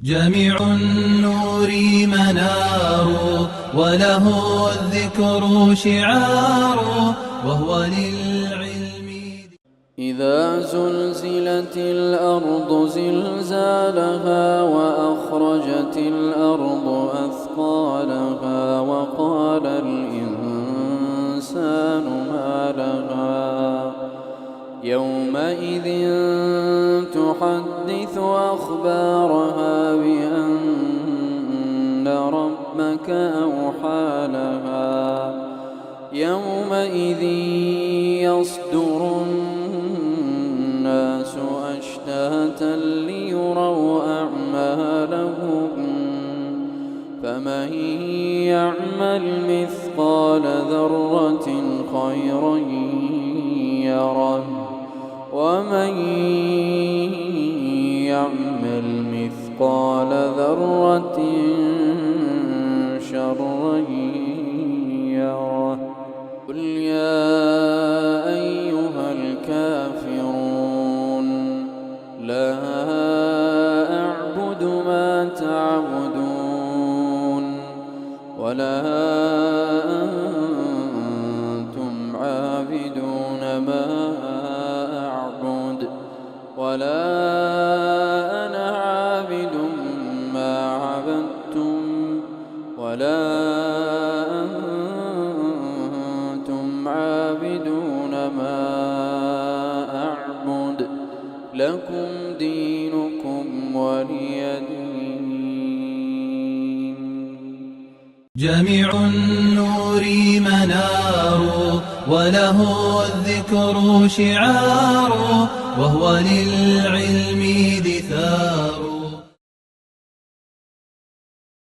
جميع النور منار وله الذكر شعار وهو للعلم. إذا زلزلت الأرض زلزالها وأخرجت الأرض أثقالها وقال الإنسان ما لها يومئذ تحدث أخبارها بأن ربك أوحى لها يومئذ يصدر الناس أشتاتا ليروا أعمالهم فمن يعمل مثقال ذرة خيرا يره ومن يعمل مثقال ذرة شرا يره. قل يا أيها الكافرون لا أعبد ما تعبدون ولا أنتم عابدون ما أعبد ولا أنا عابد ما عبدتم ولا أنتم عابدون ما أعبد لكم دينكم ولي دين. جميع النور منار وله الذكر شعار وهو للعلم دثار